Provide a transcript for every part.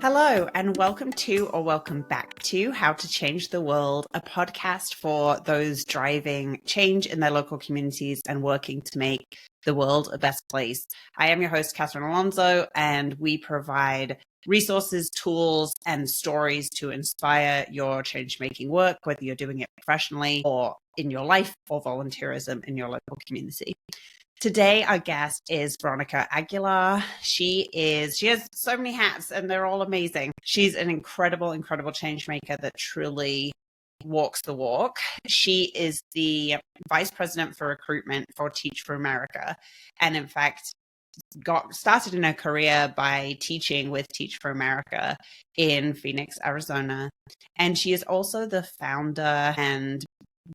Hello, and welcome to or welcome back to How to Change the World, a podcast for those driving change in their local communities and working to make the world a better place. I am your host, Catherine Alonzo, and we provide resources, tools, and stories to inspire your change-making work, whether you're doing it professionally or in your life or volunteerism in your local community. Today, our guest is Veronica Aguilar. She has so many hats and they're all amazing. She's an incredible change maker that truly walks the walk. She is the Vice President for Recruitment for Teach for America. And in fact, got started in her career by teaching with Teach for America in Phoenix, Arizona. And she is also the founder and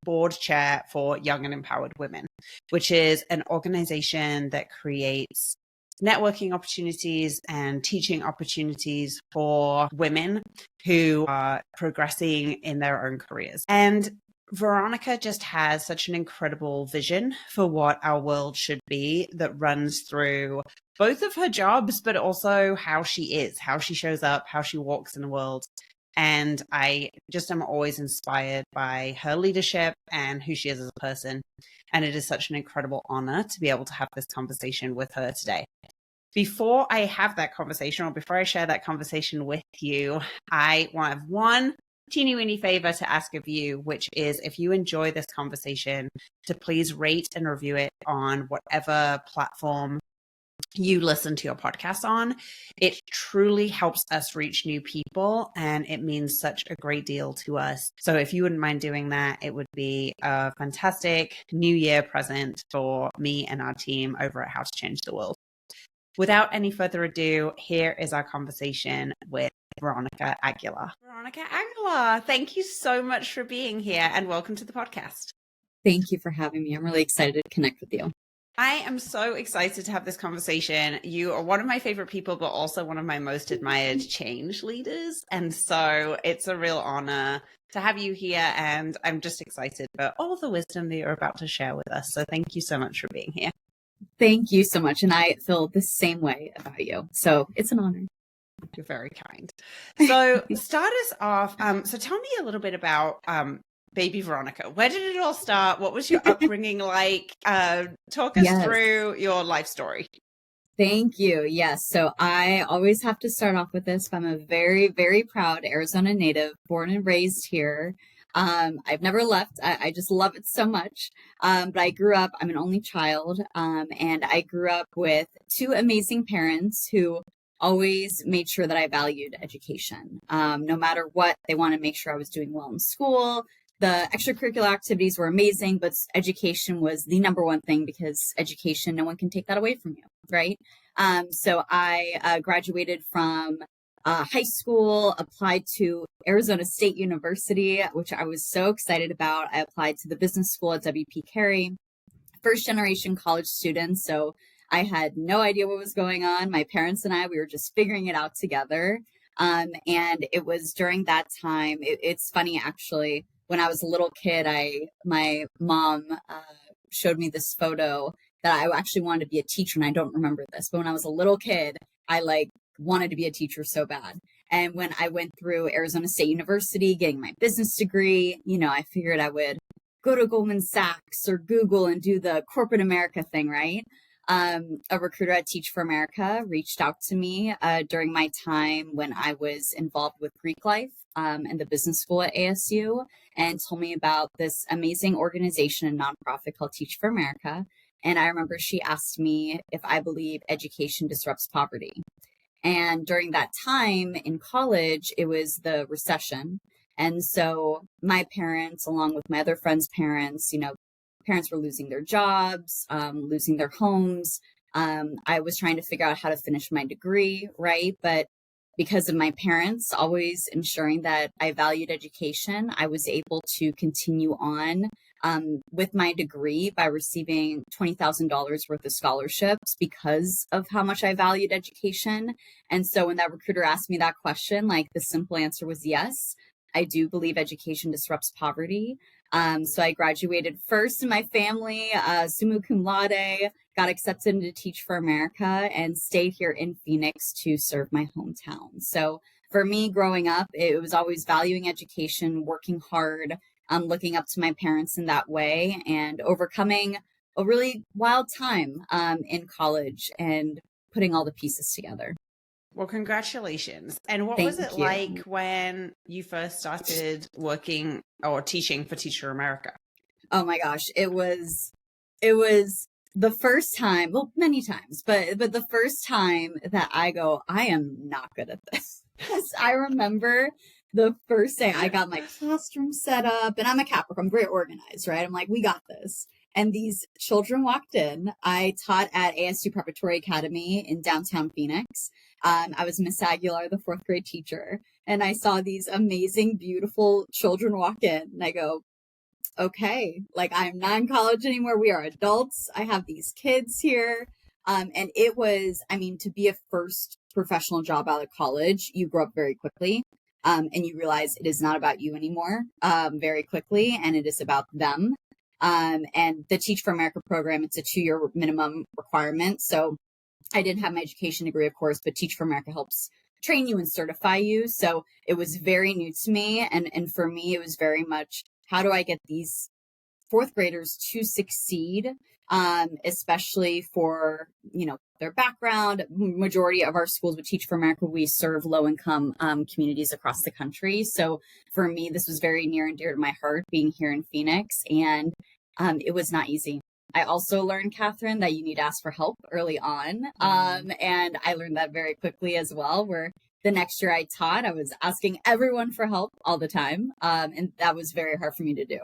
board chair for Young and Empowered Women, which is an organization that creates networking opportunities and teaching opportunities for women who are progressing in their own careers. And Veronica just has such an incredible vision for what our world should be that runs through both of her jobs, but also how she is, how she shows up, how she walks in the world. And I just am always inspired by her leadership and who she is as a person. And it is such an incredible honor to be able to have this conversation with her today. Before I have that conversation, or before I share that conversation with you, I want to have one teeny weeny favor to ask of you, which is if you enjoy this conversation, to please rate and review it on whatever platform you listen to your podcast on. It truly helps us reach new people and it means such a great deal to us. So if you wouldn't mind doing that, it would be a fantastic New Year present for me and our team over at How to Change the World. Without any further ado, here is our conversation with Veronica Aguilar. Veronica Aguilar, thank you so much for being here and welcome to the podcast. Thank you for having me. I'm really excited to connect with you. I am so excited to have this conversation. You are one of my favorite people, but also one of my most admired change leaders. And so it's a real honor to have you here. And I'm just excited for all the wisdom that you're about to share with us. So thank you so much for being here. Thank you so much. And I feel the same way about you. So it's an honor. You're very kind. So start us off. So tell me a little bit about baby Veronica. Where did it all start? What was your upbringing like? Talk us through your life story. Thank you. Yes. So I always have to start off with this. I'm a very, very proud Arizona native, born and raised here. I've never left. I just love it so much. But I grew up, I'm an only child, and I grew up with two amazing parents who always made sure that I valued education. No matter what, they wanted to make sure I was doing well in school. The extracurricular activities were amazing, but education was the number one thing because education, no one can take that away from you, right? So I graduated from high school, applied to Arizona State University, which I was so excited about. I applied to the business school at W.P. Carey, first generation college student. So I had no idea what was going on. My parents and I, we were just figuring it out together. And it was during that time, it's funny actually, when I was a little kid, my mom showed me this photo that I actually wanted to be a teacher, and I don't remember this, but when I was a little kid, I wanted to be a teacher so bad. And when I went through Arizona State University, getting my business degree, I figured I would go to Goldman Sachs or Google and do the corporate America thing, right? A recruiter at Teach for America reached out to me during my time when I was involved with Greek life and the business school at ASU, and told me about this amazing organization and nonprofit called Teach for America. And I remember she asked me if I believe education disrupts poverty. And during that time in college, it was the recession. And so my parents, along with my other friends' parents, parents were losing their jobs, losing their homes. I was trying to figure out how to finish my degree, right? But because of my parents always ensuring that I valued education, I was able to continue on with my degree by receiving $20,000 worth of scholarships because of how much I valued education. And so when that recruiter asked me that question, the simple answer was yes. I do believe education disrupts poverty. So I graduated first in my family, summa cum laude, got accepted into Teach for America, and stayed here in Phoenix to serve my hometown. So for me growing up, it was always valuing education, working hard, looking up to my parents in that way, and overcoming a really wild time in college and putting all the pieces together. Well, congratulations. And what was Thank it you. like when you first started working or teaching for Teach for America? Oh my gosh, it was the first time, well, many times, but the first time that I go, I am not good at this. 'Cause I remember the first day I got my classroom set up, and I'm a Capricorn, I'm very organized, right? I'm like, we got this. And these children walked in. I taught at ASU Preparatory Academy in downtown Phoenix. I was Miss Aguilar, the fourth grade teacher, and I saw these amazing, beautiful children walk in, and I go, okay, like I'm not in college anymore. We are adults. I have these kids here. And it was, I mean, to be a first professional job out of college, you grow up very quickly. And you realize it is not about you anymore, very quickly, and it is about them. And the Teach for America program, it's a 2-year minimum requirement. So I didn't have my education degree, of course, but Teach for America helps train you and certify you. So it was very new to me. And for me, it was very much, how do I get these fourth graders to succeed, especially for, their background. Majority of our schools with Teach for America, we serve low-income communities across the country. So for me, this was very near and dear to my heart, being here in Phoenix. And it was not easy. I also learned, Catherine, that you need to ask for help early on. And I learned that very quickly as well, where the next year I taught, I was asking everyone for help all the time. And that was very hard for me to do.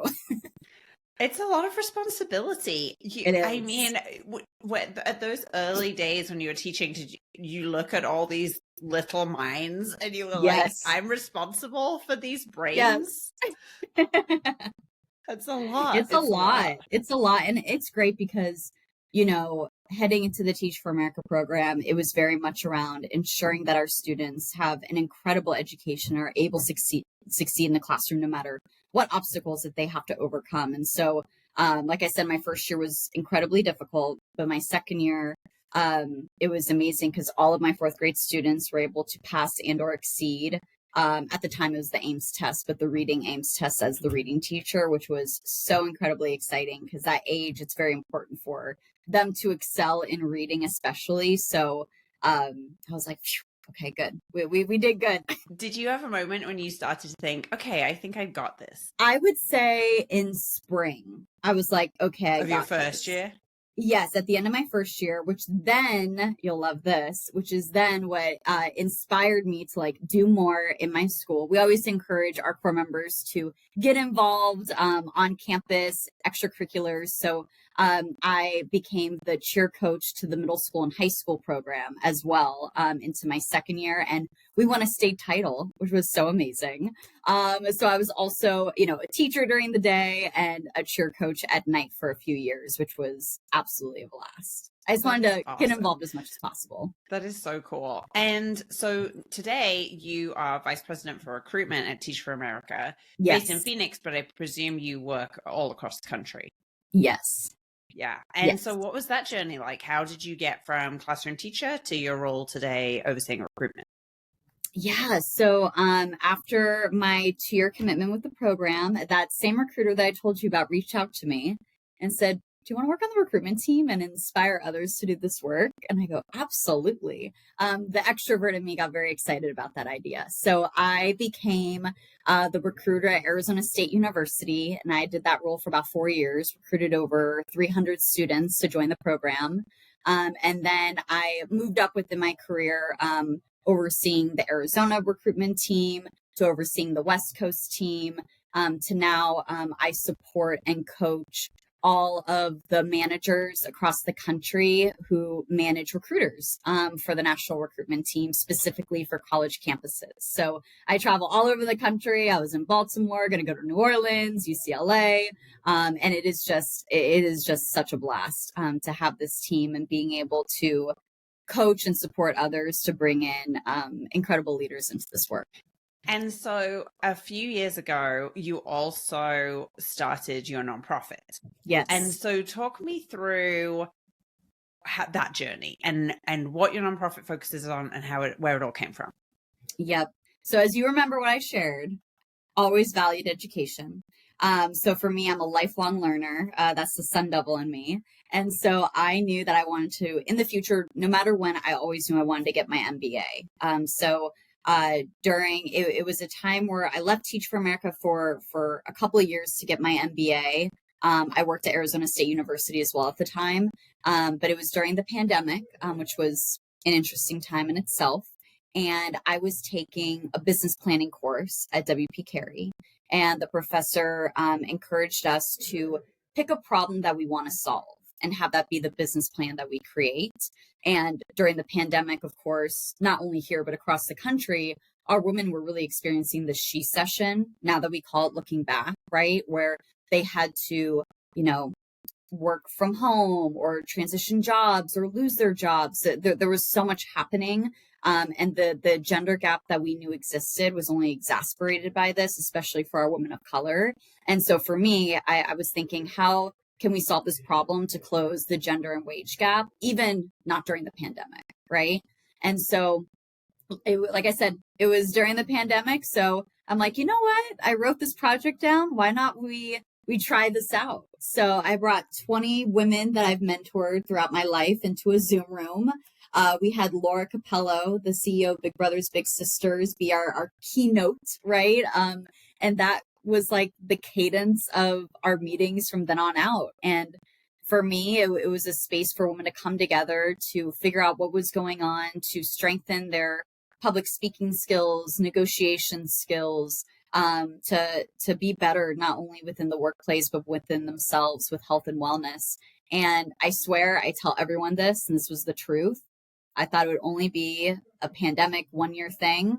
It's a lot of responsibility. It is. I mean, at those early days when you were teaching, did you look at all these little minds and you were Yes. like, I'm responsible for these brains? Yes. That's a lot. It's a lot. It's a lot. And it's great because, heading into the Teach for America program, it was very much around ensuring that our students have an incredible education, are able to succeed in the classroom, no matter what obstacles that they have to overcome. And so, like I said, my first year was incredibly difficult, but my second year, it was amazing because all of my fourth grade students were able to pass and or exceed. At the time, it was the Ames test, but the reading Ames test as the reading teacher, which was so incredibly exciting because that age, it's very important for them to excel in reading, especially. So I was like, phew, okay, good. We did good. Did you have a moment when you started to think, okay, I think I got this? I would say in spring, I was like, okay, I got your first this. year? Yes, at the end of my first year, which then, you'll love this, which is then what inspired me to do more in my school. We always encourage our core members to get involved on campus, extracurriculars. So I became the cheer coach to the middle school and high school program as well into my second year. And we won a state title, which was so amazing. So I was also, a teacher during the day and a cheer coach at night for a few years, which was absolutely a blast. I just wanted to get involved as much as possible. That is so cool. And so today you are Vice President for Recruitment at Teach for America, based in Phoenix, but I presume you work all across the country. Yes. Yeah. And so what was that journey like? How did you get from classroom teacher to your role today overseeing recruitment? Yeah. So after my 2-year commitment with the program, that same recruiter that I told you about reached out to me and said, do you want to work on the recruitment team and inspire others to do this work? And I go, absolutely. The extrovert in me got very excited about that idea. So I became the recruiter at Arizona State University, and I did that role for about 4 years, recruited over 300 students to join the program. And then I moved up within my career, overseeing the Arizona recruitment team, to overseeing the West Coast team, to now I support and coach all of the managers across the country who manage recruiters for the national recruitment team, specifically for college campuses. So I travel all over the country. I was in Baltimore, going to go to New Orleans, UCLA. And it is just such a blast to have this team and being able to coach and support others to bring in incredible leaders into this work. And so a few years ago, you also started your nonprofit. Yes. And so talk me through that journey and what your nonprofit focuses on and where it all came from. Yep. So as you remember what I shared, always valued education. So for me, I'm a lifelong learner. That's the sun devil in me. And so I knew that I wanted to, in the future, no matter when, I always knew I wanted to get my MBA. During it was a time where I left Teach for America for a couple of years to get my MBA. I worked at Arizona State University as well at the time. But it was during the pandemic, which was an interesting time in itself. And I was taking a business planning course at WP Carey. And the professor encouraged us to pick a problem that we want to solve and have that be the business plan that we create. And during the pandemic, of course, not only here, but across the country, our women were really experiencing the she session, now that we call it looking back, right? Where they had to, work from home or transition jobs or lose their jobs. There was so much happening. And the gender gap that we knew existed was only exacerbated by this, especially for our women of color. And so for me, I was thinking, how can we solve this problem to close the gender and wage gap, even not during the pandemic, right? And so, like I said, it was during the pandemic. So I'm like, you know what? I wrote this project down. Why not we try this out? So I brought 20 women that I've mentored throughout my life into a Zoom room. We had Laura Capello, the CEO of Big Brothers Big Sisters, be our keynote, right? And that was like the cadence of our meetings from then on out. And for me, it was a space for women to come together to figure out what was going on, to strengthen their public speaking skills, negotiation skills, to be better, not only within the workplace, but within themselves with health and wellness. And I swear, I tell everyone this, and this was the truth. I thought it would only be a pandemic 1-year thing.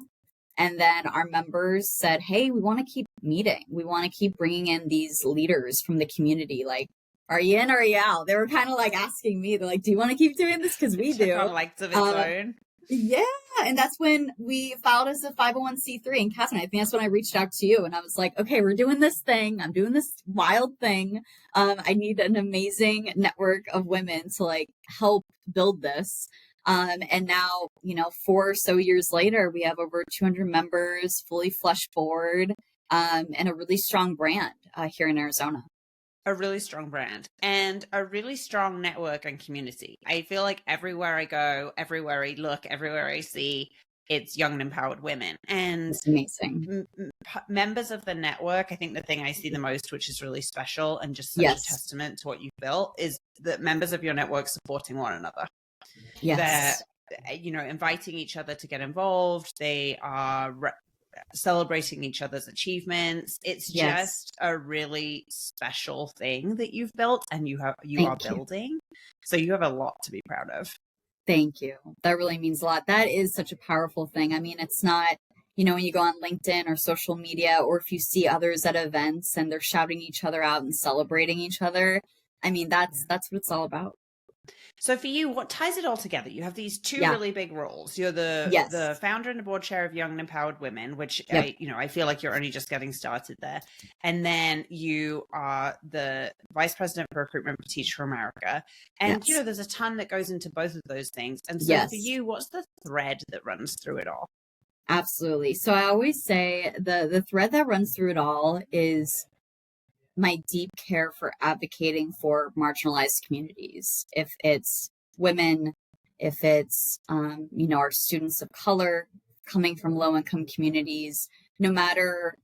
And then our members said, hey, we want to keep meeting. We want to keep bringing in these leaders from the community. Like, are you in or are you out? They were kind of like asking me, they're like, do you want to keep doing this? Because we do. On likes of its own. Yeah. And that's when we filed as a 501c3. And Catherine, I think that's when I reached out to you and I was like, okay, we're doing this thing. I'm doing this wild thing. I need an amazing network of women to like help build this. And now, 4 or so years later, we have over 200 members, fully fleshed board, and a really strong brand here in Arizona. A really strong brand and a really strong network and community. I feel like everywhere I go, everywhere I look, everywhere I see, it's young and empowered women. And it's amazing. Members of the network, I think the thing I see the most, which is really special and just such a testament to what you've built, is that members of your network supporting one another. Yes. They're, inviting each other to get involved. They are celebrating each other's achievements. It's just a really special thing that you've built and you are building. So you have a lot to be proud of. Thank you. That really means a lot. That is such a powerful thing. I mean, it's not, when you go on LinkedIn or social media, or if you see others at events and they're shouting each other out and celebrating each other. I mean, that's what it's all about. So for you, what ties it all together? You have these two really big roles. You're the founder and the board chair of Young and Empowered Women, which I feel like you're only just getting started there. And then you are the Vice President of Recruitment for Teach for America. And there's a ton that goes into both of those things. And so for you, what's the thread that runs through it all? Absolutely. So I always say the thread that runs through it all is my deep care for advocating for marginalized communities. If it's women, if it's, our students of color coming from low income communities, no matter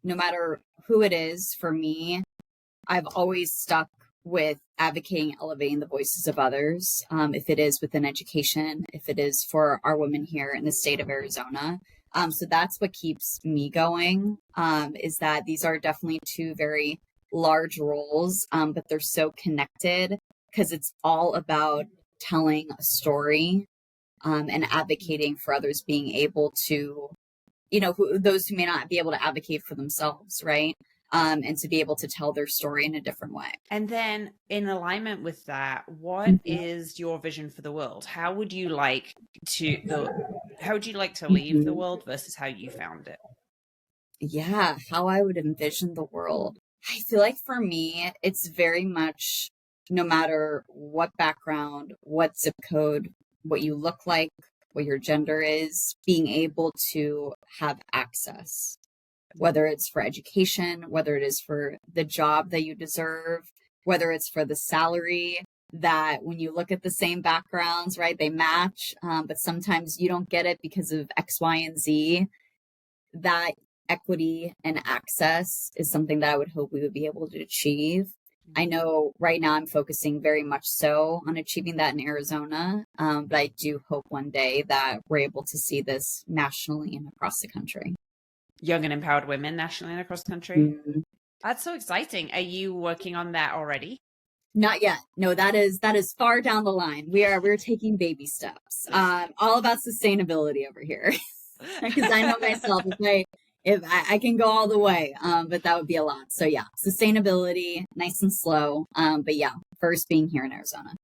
who it is, for me, I've always stuck with advocating, elevating the voices of others. If it is within education, if it is for our women here in the state of Arizona. So that's what keeps me going, is that these are definitely two very large roles, but they're so connected because it's all about telling a story, and advocating for others being able to, those who may not be able to advocate for themselves, right? And to be able to tell their story in a different way. And then in alignment with that, what is your vision for the world? How would you like to leave the world versus how you found it? Yeah, how I would envision the world. I feel like for me, it's very much no matter what background, what zip code, what you look like, what your gender is, being able to have access, whether it's for education, whether it is for the job that you deserve, whether it's for the salary that when you look at the same backgrounds, right, they match, but sometimes you don't get it because of X, Y, and Z. That equity and access is something that I would hope we would be able to achieve. I know right now I'm focusing very much so on achieving that in Arizona, but I do hope one day that we're able to see this nationally and across the country. Young and empowered women nationally and across the country. Mm-hmm. That's so exciting. Are you working on that already? Not yet. No, that is far down the line. We're taking baby steps. All about sustainability over here, because I know myself. If I can go all the way, but that would be a lot. So yeah, sustainability, nice and slow. But yeah, first being here in Arizona.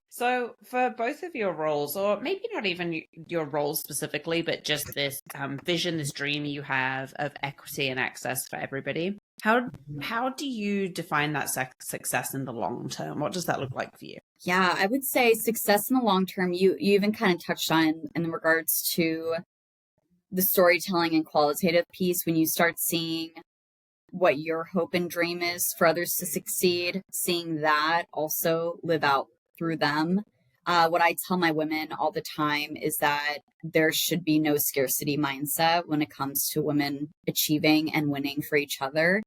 So for both of your roles, or maybe not even your roles specifically, but just this vision, this dream you have of equity and access for everybody, how do you define that success in the long term? What does that look like for you? Yeah, I would say success in the long term, you even kind of touched on in regards to the storytelling and qualitative piece. When you start seeing what your hope and dream is for others to succeed, seeing that also live out through them. What I tell my women all the time is that there should be no scarcity mindset when it comes to women achieving and winning for each other.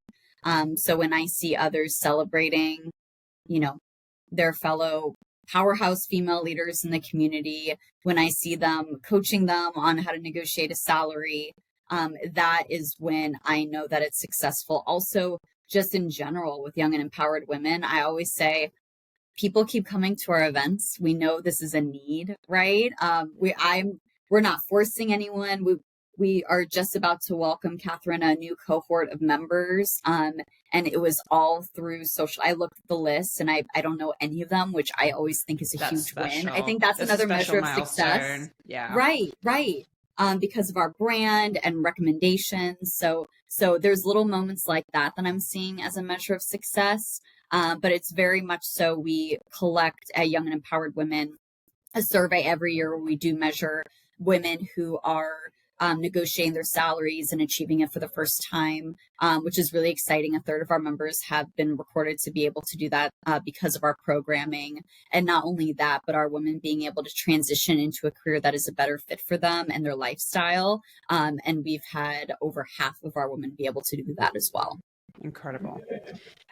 So when I see others celebrating, their fellow powerhouse female leaders in the community, when I see them coaching them on how to negotiate a salary, that is when I know that it's successful. Also, just in general with young and empowered women, I always say, people keep coming to our events. We know this is a need, right? We're not forcing anyone. We are just about to welcome, Catherine, a new cohort of members. And it was all through social. I looked at the list and I don't know any of them, which I always think is a huge special win. I think that's another measure of success. Yeah. Right. Because of our brand and recommendations. So there's little moments like that I'm seeing as a measure of success. But it's very much so. We collect at Young and Empowered Women a survey every year where we do measure women who are negotiating their salaries and achieving it for the first time, which is really exciting. A third of our members have been recorded to be able to do that because of our programming. And not only that, but our women being able to transition into a career that is a better fit for them and their lifestyle. And we've had over half of our women be able to do that as well. Incredible.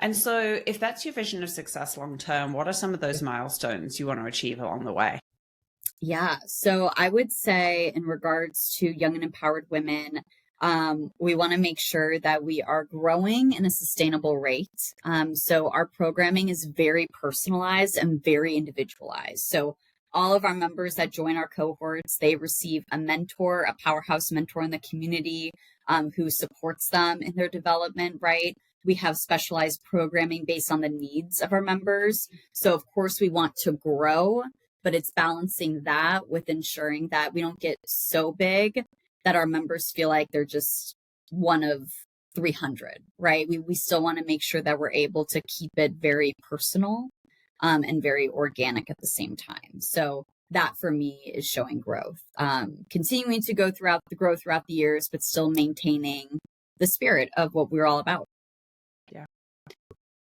And so if that's your vision of success long term, what are some of those milestones you want to achieve along the way? Yeah, so I would say in regards to young and empowered women, we want to make sure that we are growing in a sustainable rate. So our programming is very personalized and very individualized. So all of our members that join our cohorts, they receive a mentor, a powerhouse mentor in the community who supports them in their development, right? We have specialized programming based on the needs of our members. So of course we want to grow, but it's balancing that with ensuring that we don't get so big that our members feel like they're just one of 300, right? We still want to make sure that we're able to keep it very personal and very organic at the same time. So that for me is showing growth, continuing to grow throughout the years, but still maintaining the spirit of what we're all about. Yeah.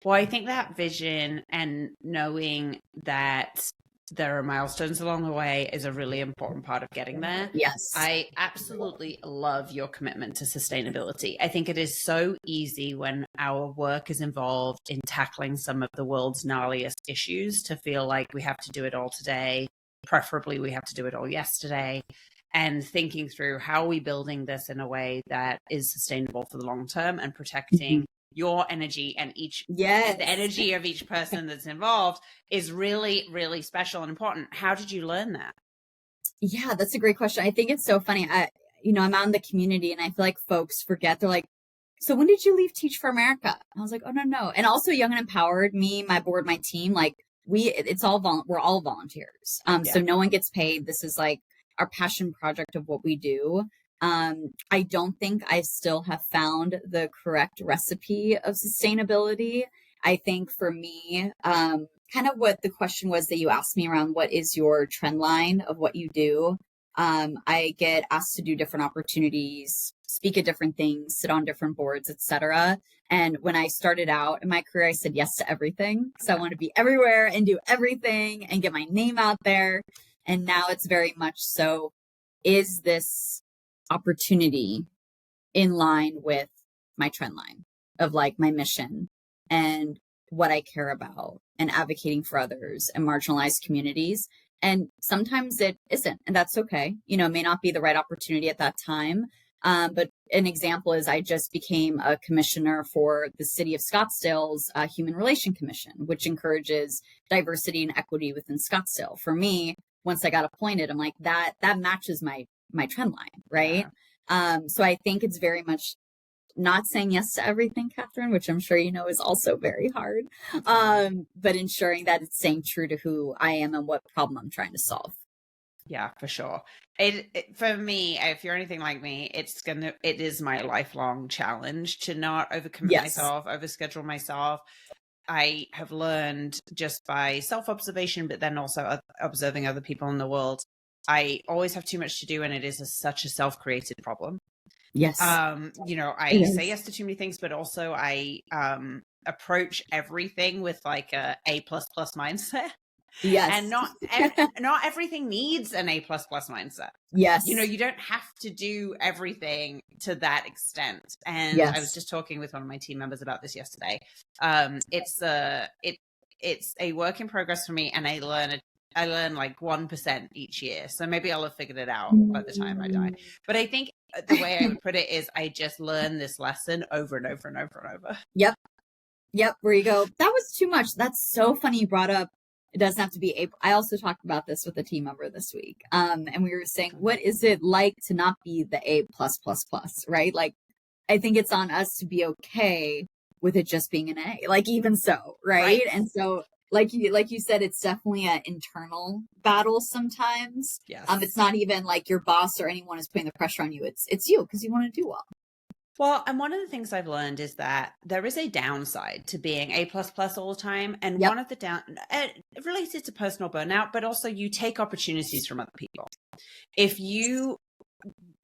Well, I think that vision and knowing that there are milestones along the way is a really important part of getting there. Yes. I absolutely love your commitment to sustainability. I think it is so easy when our work is involved in tackling some of the world's gnarliest issues to feel like we have to do it all today. Preferably, we have to do it all yesterday. And thinking through how are we building this in a way that is sustainable for the long term and protecting your energy and the energy of each person that's involved is really, really special and important. How did you learn that? Yeah, that's a great question. I think it's so funny. I'm out in the community and I feel like folks forget. They're like, so when did you leave Teach for America? And I was like, oh, no. And also Young and Empowered, me, my board, my team, like we're all volunteers. So no one gets paid. This is like our passion project of what we do. I don't think I still have found the correct recipe of sustainability. I think for me, kind of what the question was that you asked me around what is your trend line of what you do. I get asked to do different opportunities, speak at different things, sit on different boards, etc. And when I started out in my career, I said yes to everything. So I want to be everywhere and do everything and get my name out there. And now it's very much so, is this opportunity in line with my trend line of like my mission and what I care about and advocating for others and marginalized communities? And sometimes it isn't, and that's okay. You know, it may not be the right opportunity at that time. But an example is I just became a commissioner for the city of Scottsdale's Human Relation Commission, which encourages diversity and equity within Scottsdale. For me, once I got appointed, I'm like, that matches my trend line, right? So I think it's very much not saying yes to everything, Catherine, which I'm sure you know is also very hard, but ensuring that it's staying true to who I am and what problem I'm trying to solve. Yeah, for sure. It for me, if you're anything like me, it is my lifelong challenge to not overcommit myself, overschedule myself. I have learned just by self-observation, but then also observing other people in the world. I always have too much to do, and it is such a self-created problem. Yes. You know, I say yes to too many things, but also I approach everything with like a A++ mindset. Yes. And not everything needs an A++ mindset. Yes. You know, you don't have to do everything to that extent. And Yes. I was just talking with one of my team members about this yesterday. It's a work in progress for me, and I learn like 1% each year. So maybe I'll have figured it out by the time I die. But I think the way I would put it is I just learn this lesson over and over and over and over. Yep. Where you go, that was too much. That's so funny you brought up. It doesn't have to be I also talked about this with a team member this week. And we were saying, what is it like to not be the A+++, right? Like, I think it's on us to be okay with it just being an A, like even so, right? And so like you said, it's definitely an internal battle sometimes. Yes. It's not even like your boss or anyone is putting the pressure on you. It's you because you want to do well. Well, and one of the things I've learned is that there is a downside to being A++ all the time. And one of the related to personal burnout, but also you take opportunities from other people. If you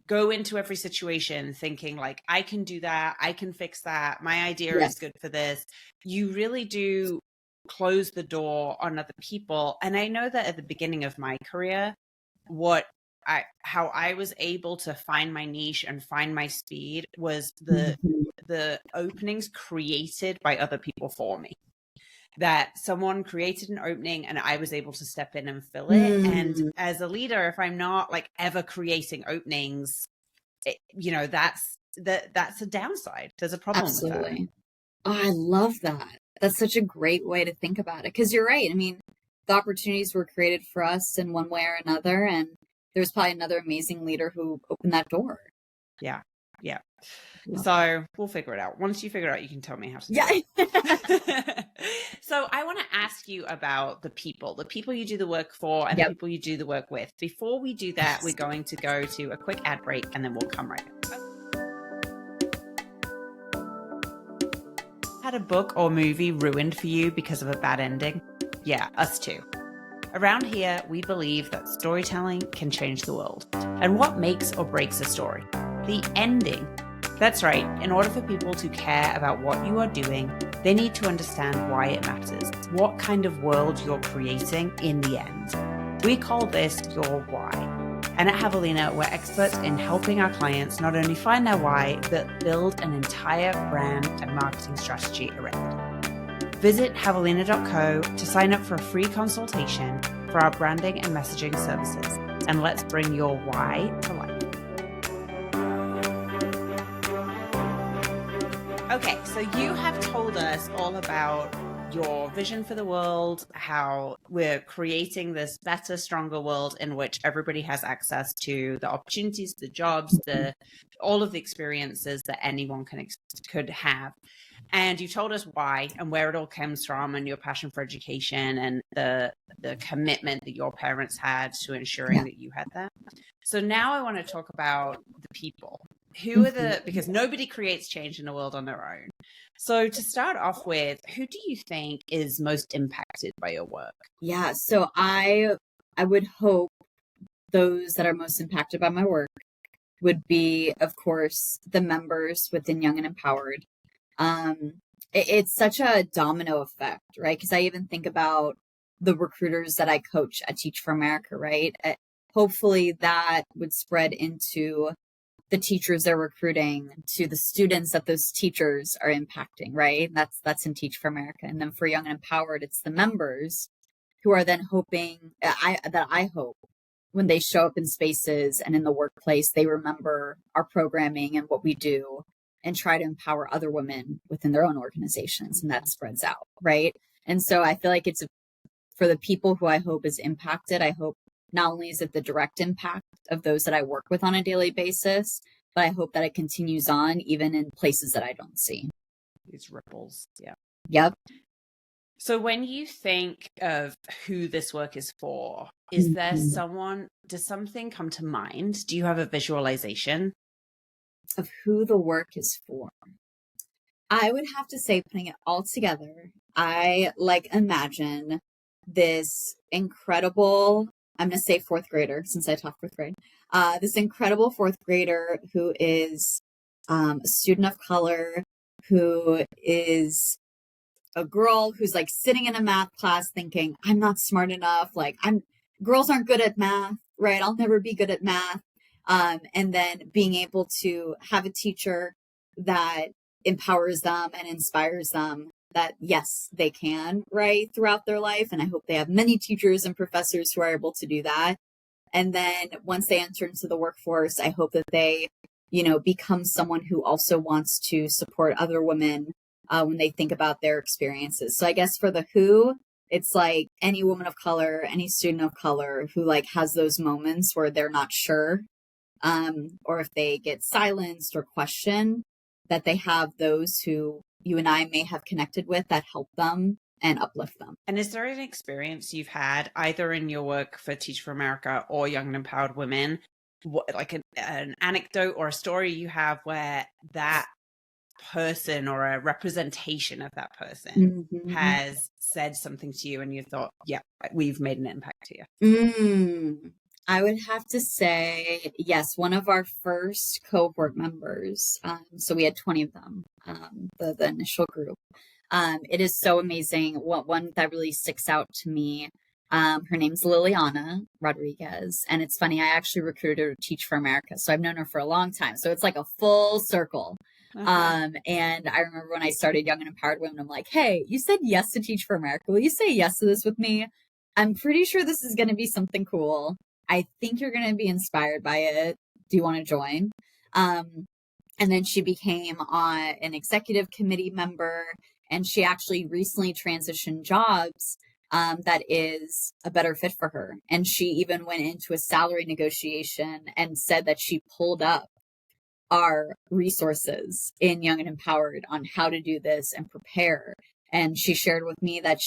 go into every situation thinking like, I can do that, I can fix that, my idea is good for this, you really do close the door on other people. And I know that at the beginning of my career, how I was able to find my niche and find my speed was the openings created by other people for me. That someone created an opening and I was able to step in and fill it. And as a leader, if I'm not like ever creating openings, that's a downside. There's a problem with that. Oh, I love that. That's such a great way to think about it. Because you're right. I mean, the opportunities were created for us in one way or another. And there's probably another amazing leader who opened that door. Yeah. So we'll figure it out. Once you figure it out, you can tell me how to do it. So I want to ask you about the people you do the work for and the people you do the work with. Before we do that, we're going to go to a quick ad break and then we'll come right back. Had a book or movie ruined for you because of a bad ending? Yeah, us too. Around here, we believe that storytelling can change the world. And what makes or breaks a story? The ending. That's right. In order for people to care about what you are doing, they need to understand why it matters, what kind of world you're creating in the end. We call this your why. And at Javelina, we're experts in helping our clients not only find their why, but build an entire brand and marketing strategy around it. Visit javelina.co to sign up for a free consultation for our branding and messaging services. And let's bring your why to life. Okay, so you have told us all about your vision for the world, how we're creating this better, stronger world in which everybody has access to the opportunities, the jobs, all of the experiences that anyone could have. And you told us why and where it all comes from and your passion for education and the commitment that your parents had to ensuring that you had that. So now I want to talk about the people. Who are because nobody creates change in the world on their own. So to start off with, who do you think is most impacted by your work? Yeah, so I would hope those that are most impacted by my work would be, of course, the members within Young and Empowered. It's such a domino effect, right? Because I even think about the recruiters that I coach at Teach for America, right? Hopefully that would spread into the teachers they're recruiting, to the students that those teachers are impacting, right? That's in Teach for America. And then for Young and Empowered, it's the members who are then hoping, I hope when they show up in spaces and in the workplace, they remember our programming and what we do and try to empower other women within their own organizations. And that spreads out, right? And so I feel like it's for the people who I hope is impacted. I hope not only is it the direct impact of those that I work with on a daily basis, but I hope that it continues on even in places that I don't see. These ripples. Yeah. Yep. So when you think of who this work is for, is there does something come to mind? Do you have a visualization of who the work is for? I would have to say, putting it all together, I imagine this incredible, I'm going to say fourth grader since I taught fourth grade, this incredible fourth grader who is a student of color, who is a girl who's sitting in a math class thinking, I'm not smart enough. Girls aren't good at math, right? I'll never be good at math. And then being able to have a teacher that empowers them and inspires them that yes, they can, right, throughout their life. And I hope they have many teachers and professors who are able to do that. And then once they enter into the workforce, I hope that they, become someone who also wants to support other women when they think about their experiences. So I guess for the who, it's any woman of color, any student of color who has those moments where they're not sure, or if they get silenced or questioned, that they have those who you and I may have connected with that help them and uplift them. And is there an experience you've had either in your work for Teach for America or Young and Empowered Women, an anecdote or a story you have where that person or a representation of that person has said something to you and you thought, yeah, we've made an impact here? I would have to say, yes, one of our first cohort members. So we had 20 of them, the initial group. It is so amazing. One that really sticks out to me, her name's Liliana Rodriguez. And it's funny, I actually recruited her to Teach for America. So I've known her for a long time. So it's a full circle. And I remember when I started Young and Empowered Women, I'm like, hey, you said yes to Teach for America. Will you say yes to this with me? I'm pretty sure this is going to be something cool. I think you're going to be inspired by it. Do you want to join? And then she became an executive committee member, and she actually recently transitioned jobs that is a better fit for her. And she even went into a salary negotiation and said that she pulled up our resources in Young and Empowered on how to do this and prepare. And she shared with me that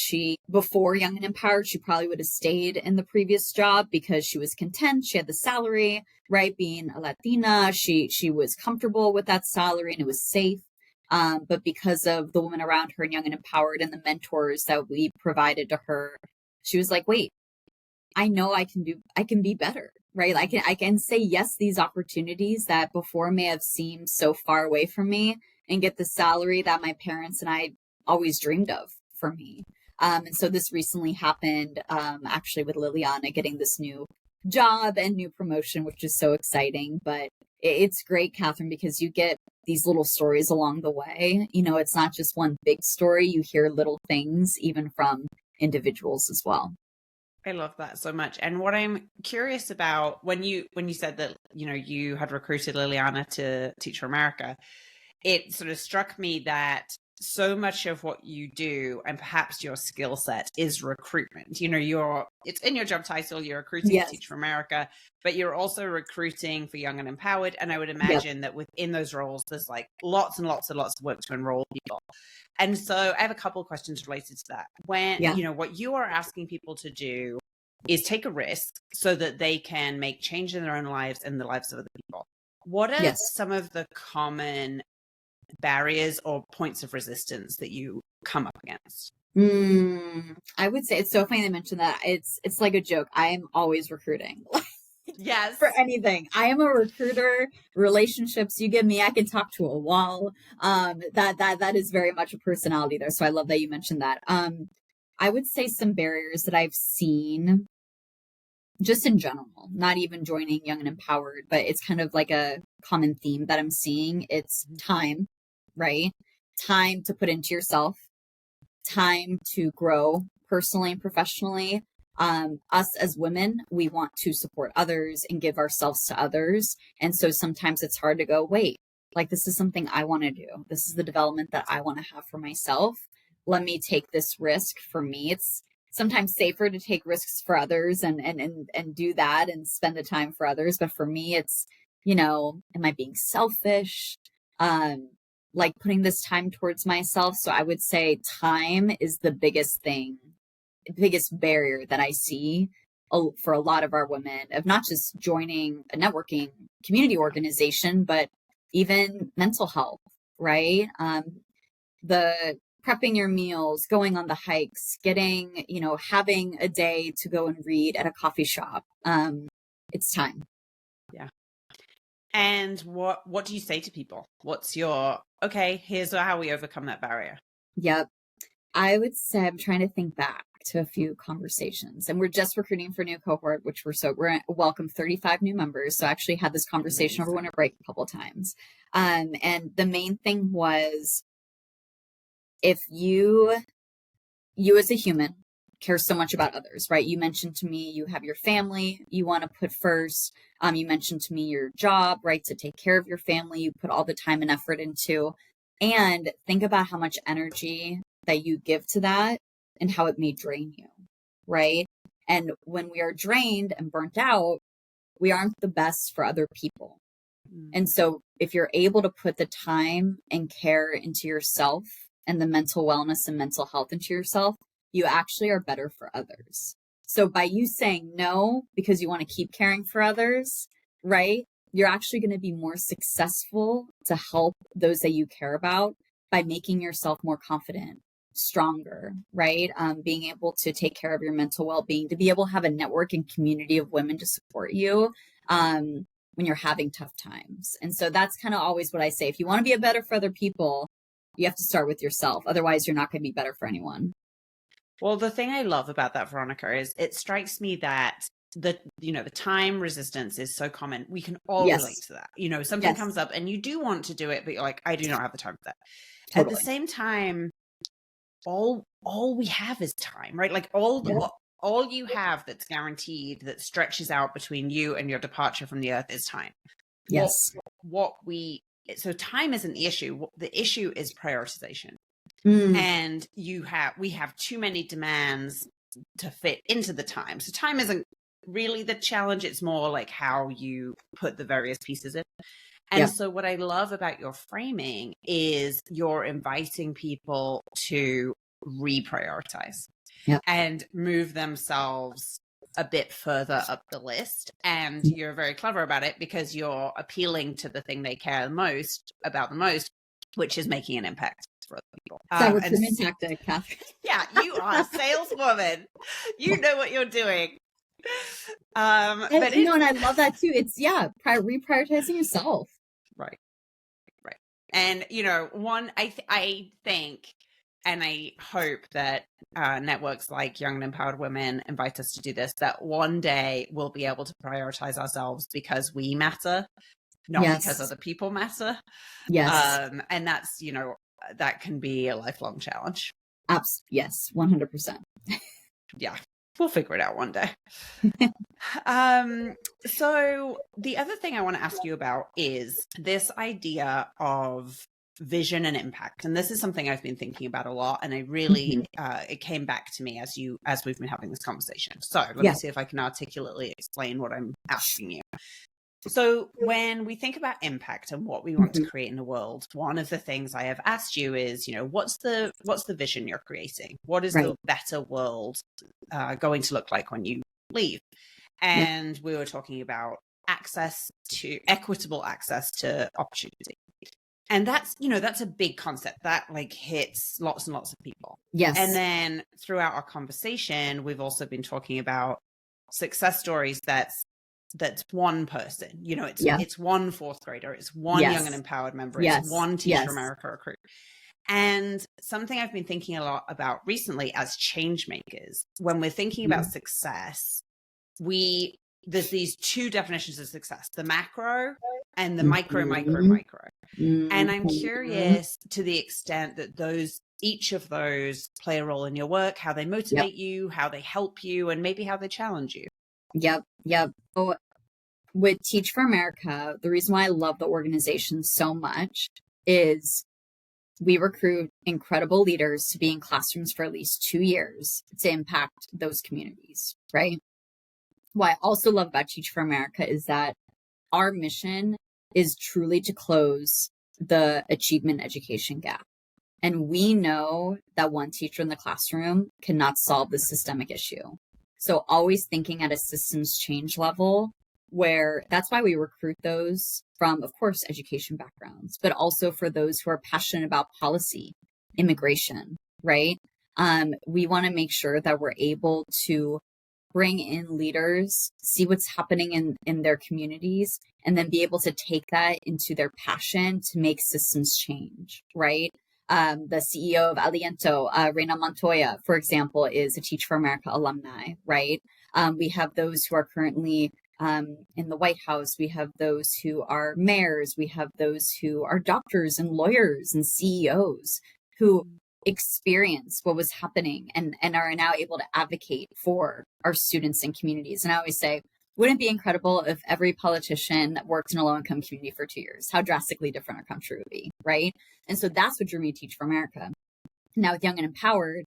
before Young and Empowered, she probably would have stayed in the previous job because she was content. She had the salary, right? Being a Latina, she was comfortable with that salary and it was safe. But because of the women around her in Young and Empowered and the mentors that we provided to her, she was like, wait, I know I can be better, right? I can say yes to these opportunities that before may have seemed so far away from me and get the salary that my parents and I always dreamed of for me. And so this recently happened, actually with Liliana getting this new job and new promotion, which is so exciting. But it's great, Catherine, because you get these little stories along the way. It's not just one big story. You hear little things even from individuals as well. I love that so much. And what I'm curious about when you said that, you had recruited Liliana to Teach for America, it sort of struck me that so much of what you do and perhaps your skill set is recruitment. It's in your job title, you're recruiting to Teach for America, but you're also recruiting for Young and Empowered. And I would imagine that within those roles, there's lots and lots and lots of work to enroll people. And so I have a couple of questions related to that. When, what you are asking people to do is take a risk so that they can make change in their own lives and the lives of other people. What are some of the common barriers or points of resistance that you come up against? I would say it's so funny they mentioned that. It's like a joke. I am always recruiting. Yes. for anything. I am a recruiter. Relationships, you give me, I can talk to a wall. That is very much a personality there. So I love that you mentioned that. I would say some barriers that I've seen just in general, not even joining Young and Empowered, but it's kind of like a common theme that I'm seeing. It's time, right? Time to put into yourself, time to grow personally and professionally. Us as women, we want to support others and give ourselves to others. And so sometimes it's hard to go, wait, like this is something I want to do. This is the development that I want to have for myself. Let me take this risk for me. It's sometimes safer to take risks for others and do that and spend the time for others. But for me, it's, am I being selfish? Like putting this time towards myself. So I would say time is the biggest thing, biggest barrier that I see for a lot of our women of not just joining a networking community organization, but even mental health, right? The prepping your meals, going on the hikes, getting, having a day to go and read at a coffee shop. It's time. Yeah. And what do you say to people? What's your, okay, here's how we overcome that barrier? Yep. I would say I'm trying to think back to a few conversations, and we're just recruiting for a new cohort, which we're welcome 35 new members. So I actually had this conversation over winter break a couple of times. And the main thing was, if you as a human care so much about others, right? You mentioned to me, you have your family you want to put first. You mentioned to me your job, right? To take care of your family, you put all the time and effort into, and think about how much energy that you give to that and how it may drain you, right? And when we are drained and burnt out, we aren't the best for other people. And so if you're able to put the time and care into yourself and the mental wellness and mental health into yourself, you actually are better for others. So by you saying no, because you want to keep caring for others, right? You're actually going to be more successful to help those that you care about by making yourself more confident, stronger, right? Being able to take care of your mental well-being, to be able to have a network and community of women to support you when you're having tough times. And so that's kind of always what I say. If you want to be a better for other people, you have to start with yourself. Otherwise, you're not going to be better for anyone. Well, the thing I love about that, Veronica, is it strikes me that the time resistance is so common. We can all relate to that. Something comes up and you do want to do it, but you're like, I do not have the time for that. Totally. At the same time, all we have is time, right? Like all you have that's guaranteed, that stretches out between you and your departure from the earth, is time. Yes. So time isn't the issue. The issue is prioritization. And we have too many demands to fit into the time. So time isn't really the challenge. It's more like how you put the various pieces in. And so what I love about your framing is you're inviting people to reprioritize and move themselves a bit further up the list. And you're very clever about it because you're appealing to the thing they care about the most, which is making an impact for other people. That recruitment tactic, Catherine. Yeah, you are a saleswoman. You know what you're doing. And I love that too. It's reprioritizing yourself. Right. And I think, and I hope that networks like Young and Empowered Women invite us to do this, that one day we'll be able to prioritize ourselves because we matter, not because other people matter. Yes. And that's, that can be a lifelong challenge. Yes, 100%. Yeah, we'll figure it out one day. So the other thing I want to ask you about is this idea of vision and impact. And this is something I've been thinking about a lot. And I really, it came back to me as we've been having this conversation. So let me see if I can articulately explain what I'm asking you. So when we think about impact and what we want to create in the world, one of the things I have asked you is, what's the vision you're creating? What is the better world going to look like when you leave? And we were talking about equitable access to opportunity. And that's a big concept that hits lots and lots of people. Yes. And then throughout our conversation, we've also been talking about success stories that's that's one person, Yeah. it's one fourth grader, it's one young and Yes. empowered member, it's Yes. one Teach for Yes. America recruit. And something I've been thinking a lot about recently as change makers, when we're thinking about success, there's these two definitions of success, the macro and the micro. And I'm curious to the extent that each of those play a role in your work, how they motivate you, how they help you, and maybe how they challenge you. Yep. So with Teach for America, the reason why I love the organization so much is we recruit incredible leaders to be in classrooms for at least 2 years to impact those communities, right? What I also love about Teach for America is that our mission is truly to close the achievement education gap. And we know that one teacher in the classroom cannot solve the systemic issue. So always thinking at a systems change level, where that's why we recruit those from, of course, education backgrounds, but also for those who are passionate about policy, immigration, right? We want to make sure that we're able to bring in leaders, see what's happening in their communities, and then be able to take that into their passion to make systems change, right? The CEO of Aliento, Reina Montoya, for example, is a Teach for America alumni, right? We have those who are currently in the White House. We have those who are mayors. We have those who are doctors and lawyers and CEOs who experience what was happening and are now able to advocate for our students and communities. And I always say, wouldn't it be incredible if every politician worked in a low-income community for 2 years? How drastically different our country would be, right? And so that's what drew me to Teach for America. Now with Young and Empowered,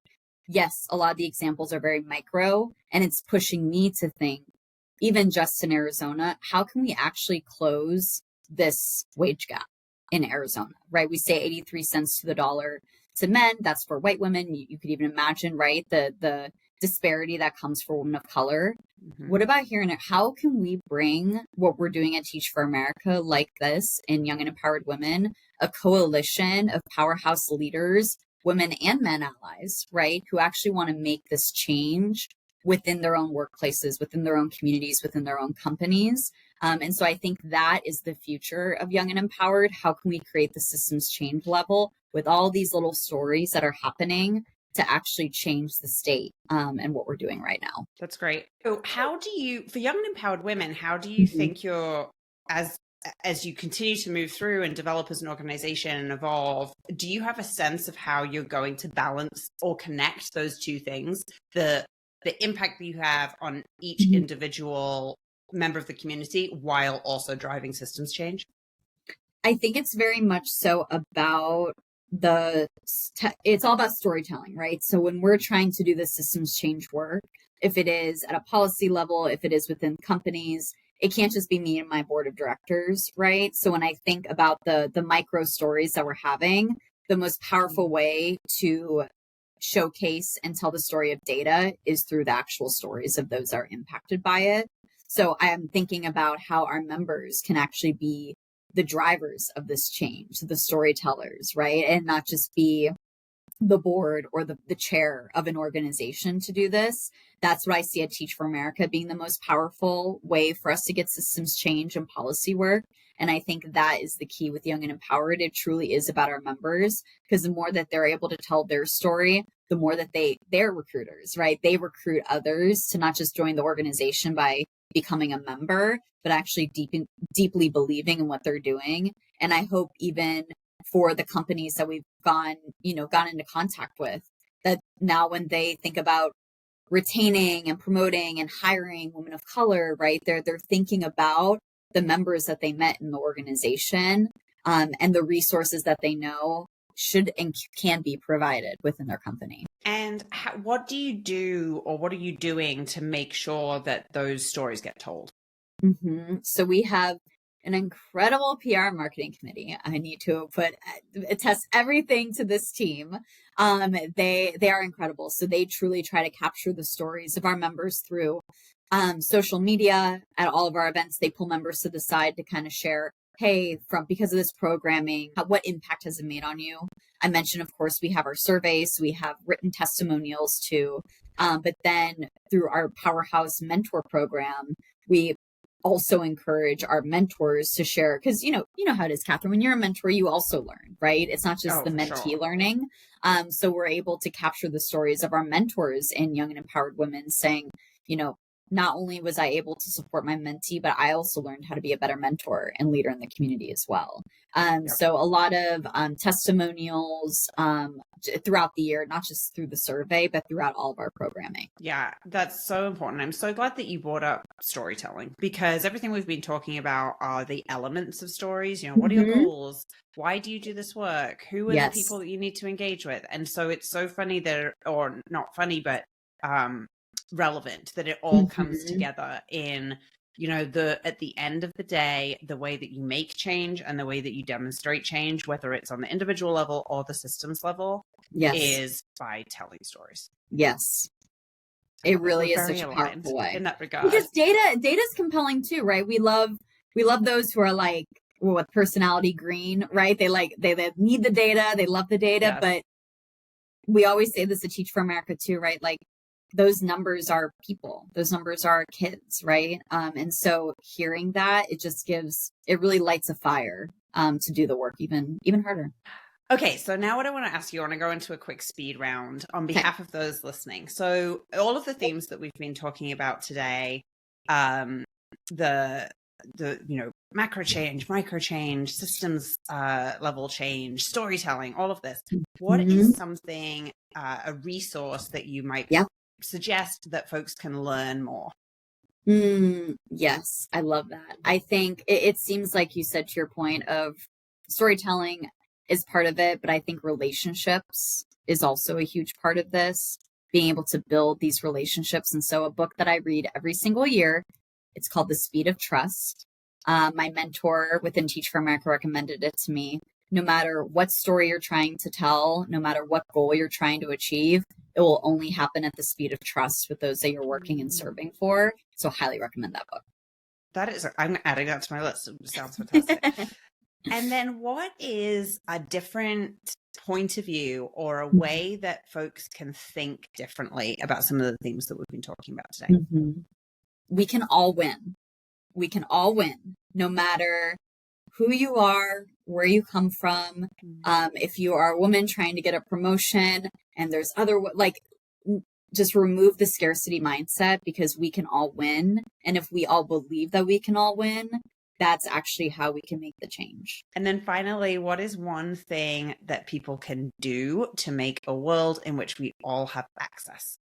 yes, a lot of the examples are very micro, and it's pushing me to think, even just in Arizona, how can we actually close this wage gap in Arizona, right? We say 83 cents to the dollar to men. That's for white women. You could even imagine, right, the disparity that comes for women of color. What about here? And how can we bring what we're doing at Teach for America like this in Young and Empowered Women, a coalition of powerhouse leaders, women and men allies, right, who actually want to make this change within their own workplaces, within their own communities, within their own companies. And so I think that is the future of Young and Empowered. How can we create the systems change level with all these little stories that are happening to actually change the state and what we're doing right now? That's great. So for Young and Empowered Women, how do you think as you continue to move through and develop as an organization and evolve, do you have a sense of how you're going to balance or connect those two things, the impact that you have on each individual member of the community while also driving systems change? I think it's very much so about it's all about storytelling, right? So when we're trying to do the systems change work, if it is at a policy level, if it is within companies, it can't just be me and my board of directors, right? So when I think about the micro stories that we're having, the most powerful way to showcase and tell the story of data is through the actual stories of those that are impacted by it. So I am thinking about how our members can actually be the drivers of this change, the storytellers, right? And not just be the board or the chair of an organization to do this. That's what I see at Teach for America being the most powerful way for us to get systems change and policy work. And I think that is the key with Young and Empowered. It truly is about our members, because the more that they're able to tell their story, the more that they're recruiters, right? They recruit others to not just join the organization by becoming a member, but actually deeply believing in what they're doing. And I hope even for the companies that we've gone into contact with, that now when they think about retaining and promoting and hiring women of color, right, they're thinking about the members that they met in the organization and the resources that they know should and can be provided within their company. And what do you do, or what are you doing to make sure that those stories get told? So we have an incredible PR and marketing committee. I need to attest everything to this team. They are incredible. So they truly try to capture the stories of our members through social media. At all of our events, they pull members to the side to kind of share, hey, because of this programming, what impact has it made on you? I mentioned, of course, we have our surveys, we have written testimonials too. But then through our Powerhouse Mentor program, we also encourage our mentors to share, because you know how it is, Catherine. When you're a mentor, you also learn, right? It's not just the mentee learning. So we're able to capture the stories of our mentors in Young and Empowered Women, saying, not only was I able to support my mentee, but I also learned how to be a better mentor and leader in the community as well. So a lot of testimonials throughout the year, not just through the survey, but throughout all of our programming. Yeah, that's so important. I'm so glad that you brought up storytelling, because everything we've been talking about are the elements of stories. What are your goals? Why do you do this work? Who are the people that you need to engage with? And so it's so funny that, or not funny, but relevant that it all comes together in at the end of the day, the way that you make change and the way that you demonstrate change, whether it's on the individual level or the systems level, is by telling stories. Yes. It really is such a powerful way in that regard. Because data is compelling too, right? We love those who are like, with personality green, right? They need the data, they love the data, but we always say this at Teach for America too, right? Like, those numbers are people, those numbers are kids, right? And so hearing that, it really lights a fire to do the work even harder. Okay, so now what I want to ask you, I want to go into a quick speed round on behalf of those listening. So all of the themes that we've been talking about today, the macro change, micro change, systems level change, storytelling, all of this. What is something, a resource that you might suggest that folks can learn more? Yes, I love that. I think it seems like you said, to your point, of storytelling is part of it, but I think relationships is also a huge part of this, being able to build these relationships. And so a book that I read every single year, it's called The Speed of Trust. My mentor within Teach for America recommended it to me. No matter what story you're trying to tell, no matter what goal you're trying to achieve, it will only happen at the speed of trust with those that you're working and serving for. So highly recommend that book. I'm adding that to my list. It sounds fantastic. And then what is a different point of view or a way that folks can think differently about some of the themes that we've been talking about today? We can all win. We can all win, no matter who you are, where you come from. If you are a woman trying to get a promotion and there's just remove the scarcity mindset, because we can all win. And if we all believe that we can all win, that's actually how we can make the change. And then finally, what is one thing that people can do to make a world in which we all have access?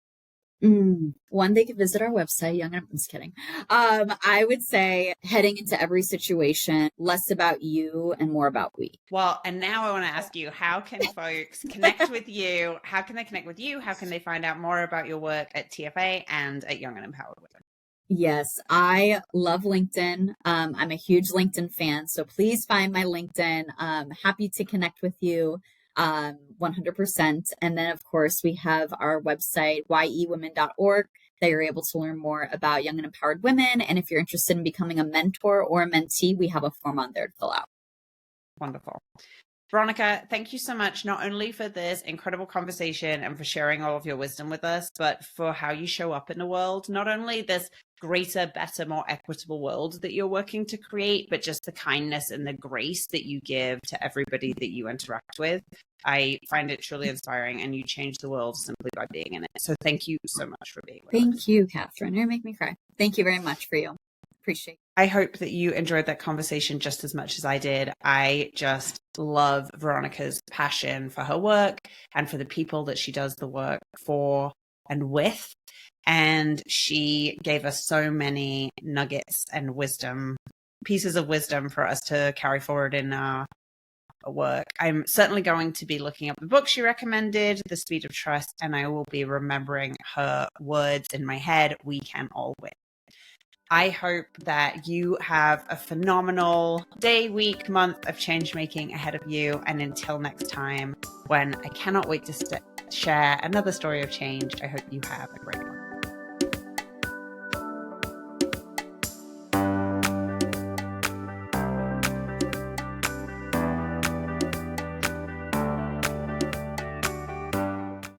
One, they could visit our website. I'm just kidding. I would say heading into every situation, less about you and more about we. Well, and now I want to ask you, how can folks connect with you? How can they connect with you? How can they find out more about your work at TFA and at Young and Empowered Women? Yes, I love LinkedIn. I'm a huge LinkedIn fan, so please find my LinkedIn. Happy to connect with you. 100%. And then, of course, we have our website, yewomen.org, that you're able to learn more about Young and Empowered Women. And if you're interested in becoming a mentor or a mentee, we have a form on there to fill out. Wonderful. Veronica, thank you so much, not only for this incredible conversation and for sharing all of your wisdom with us, but for how you show up in the world, not only this greater, better, more equitable world that you're working to create, but just the kindness and the grace that you give to everybody that you interact with. I find it truly inspiring, and you change the world simply by being in it. So thank you so much for being with us. Thank you, Catherine. You make me cry. Thank you very much for you. Appreciate it. I hope that you enjoyed that conversation just as much as I did. I just love Veronica's passion for her work and for the people that she does the work for and with. And she gave us so many nuggets and pieces of wisdom for us to carry forward in our work. I'm certainly going to be looking up the book she recommended, The Speed of Trust, and I will be remembering her words in my head. We can all win. I hope that you have a phenomenal day, week, month of change making ahead of you. And until next time, when I cannot wait to share another story of change, I hope you have a great